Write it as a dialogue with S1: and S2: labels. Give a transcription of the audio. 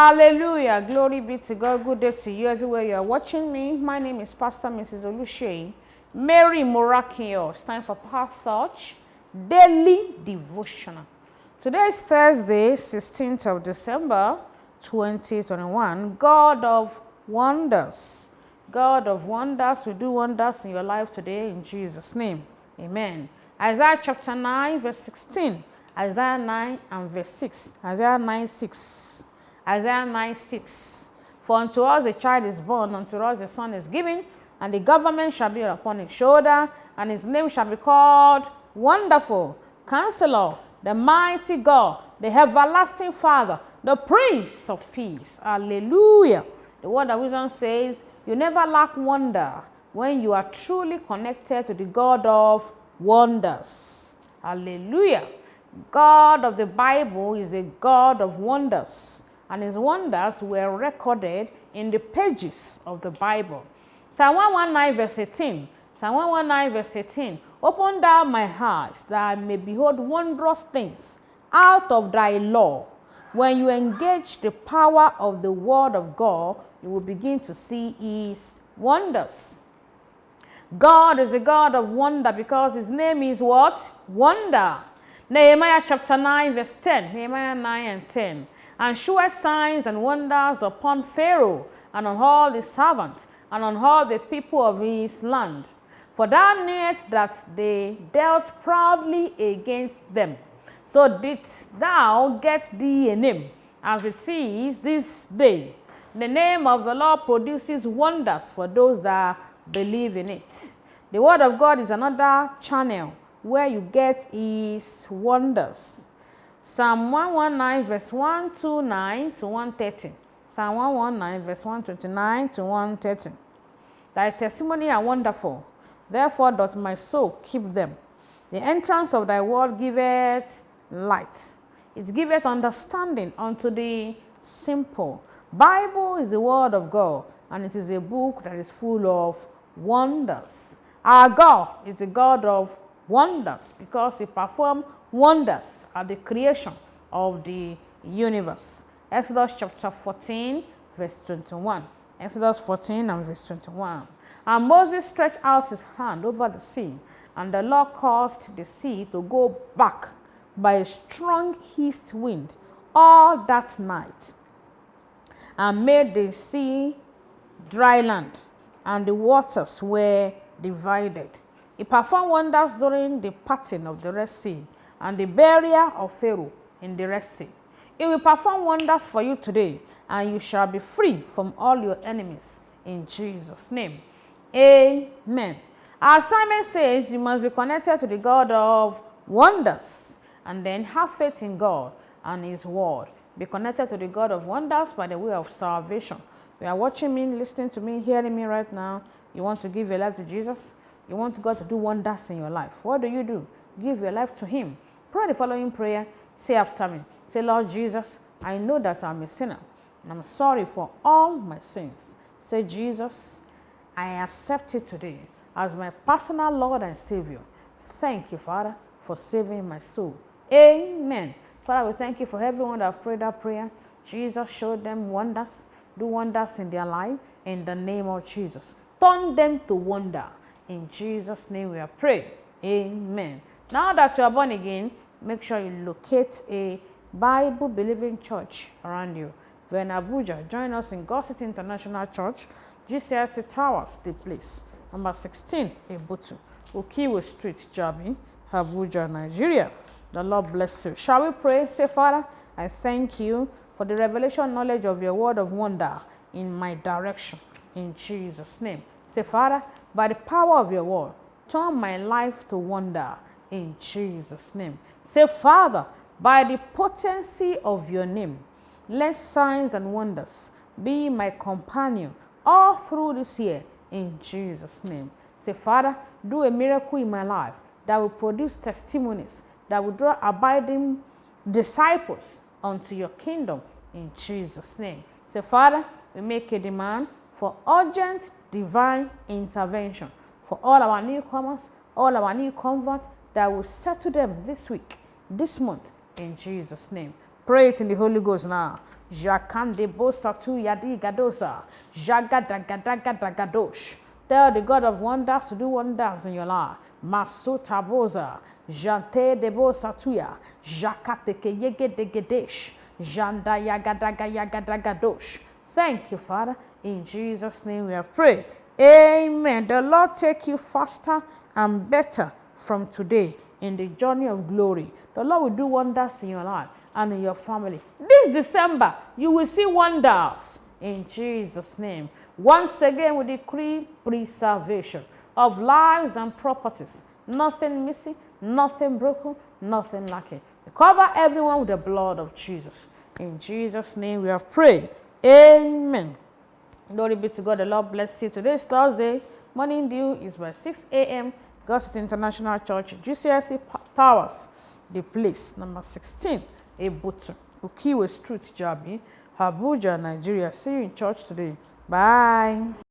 S1: Hallelujah. Glory be to God. Good day to you everywhere you are watching me. My name is Pastor Mrs. Olushei Mary Morakio. It's time for Power Thought Daily Devotional. Today is Thursday, 16th of December, 2021. God of wonders. God of wonders will do wonders in your life today in Jesus' name. Amen. Isaiah chapter 9, verse 16. Isaiah 9 and verse 6. Isaiah 9, 6. Isaiah 9:6. For unto us a child is born, unto us a son is given, and the government shall be upon his shoulder, and his name shall be called Wonderful, Counselor, the Mighty God, the Everlasting Father, the Prince of Peace. Hallelujah. The word of wisdom says, you never lack wonder when you are truly connected to the God of wonders. Hallelujah. God of the Bible is a God of wonders, and his wonders were recorded in the pages of the Bible. Psalm 119 verse 18. Psalm 119 verse 18. Open thou my eyes, that I may behold wondrous things out of thy law. When you engage the power of the word of God, you will begin to see his wonders. God is a God of wonder because his name is what? Wonder. Nehemiah chapter 9 verse 10. Nehemiah 9 and 10. And shewed signs and wonders upon Pharaoh and on all his servants and on all the people of his land. For thou knewest that they dealt proudly against them. So didst thou get thee a name, as it is this day. The name of the Lord produces wonders for those that believe in it. The word of God is another channel where you get his wonders. Psalm 119 verse 129 to 130. Psalm 119 verse 129 to 130. Thy testimony are wonderful, therefore doth my soul keep them. The entrance of thy word giveth light. It giveth understanding unto the simple. Bible is the word of God, and it is a book that is full of wonders. Our God is the God of wonders because he performed wonders at the creation of the universe. Exodus chapter 14 verse 21. Exodus 14 and verse 21. And Moses stretched out his hand over the sea, and the Lord caused the sea to go back by a strong east wind all that night, and made the sea dry land, and the waters were divided. He performed wonders during the parting of the Red Sea and the burial of Pharaoh in the Red Sea. He will perform wonders for you today, and you shall be free from all your enemies in Jesus' name. Amen. Our assignment says you must be connected to the God of wonders, and then have faith in God and his word. Be connected to the God of wonders by the way of salvation. You are watching me, listening to me, hearing me right now. You want to give your life to Jesus? You want God to do wonders in your life. What do? Give your life to him. Pray the following prayer. Say after me. Say, Lord Jesus, I know that I'm a sinner, and I'm sorry for all my sins. Say, Jesus, I accept you today as my personal Lord and Savior. Thank you, Father, for saving my soul. Amen. Father, we thank you for everyone that have prayed that prayer. Jesus, show them wonders. Do wonders in their life in the name of Jesus. Turn them to wonder. In Jesus' name we are praying. Amen. Now that you are born again, make sure you locate a Bible-believing church around you. If you're in Abuja, join us in God City International Church, GCIC Towers, the place. Number 16, Ebutu, Ukiwo Street, Jabi, Abuja, Nigeria. The Lord bless you. Shall we pray? Say, Father, I thank you for the revelation knowledge of your word of wonder in my direction. In Jesus' name. Say, Father, by the power of your word, turn my life to wonder in Jesus' name. Say, Father, by the potency of your name, let signs and wonders be my companion all through this year in Jesus' name. Say, Father, do a miracle in my life that will produce testimonies, that will draw abiding disciples unto your kingdom in Jesus' name. Say, Father, we make a demand for urgent divine intervention for all our newcomers, all our new converts, that will settle them this week, this month, in Jesus' name. Pray it in the Holy Ghost now. Jakande bosatu yadi gadosa. Jagadagadagadagadosh. Tell the God of wonders to do wonders in your life. Masuta boza. Jante debo satuya. Jakateke yegedegedesh. Janda yagadagayagadadosh. Thank you, Father. In Jesus' name we have prayed. Amen. The Lord take you faster and better from today in the journey of glory. The Lord will do wonders in your life and in your family. This December, you will see wonders in Jesus' name. Once again, we decree preservation of lives and properties. Nothing missing, nothing broken, nothing lacking. We cover everyone with the blood of Jesus. In Jesus' name we have prayed. Amen. Glory be to God. The Lord bless you. Today is Thursday. Morning dew is by 6 a.m. God's City International Church, GCSE Towers, the place, number 16, Ebutu, Ukiwe Street, Jabi, Abuja, Nigeria. See you in church today. Bye.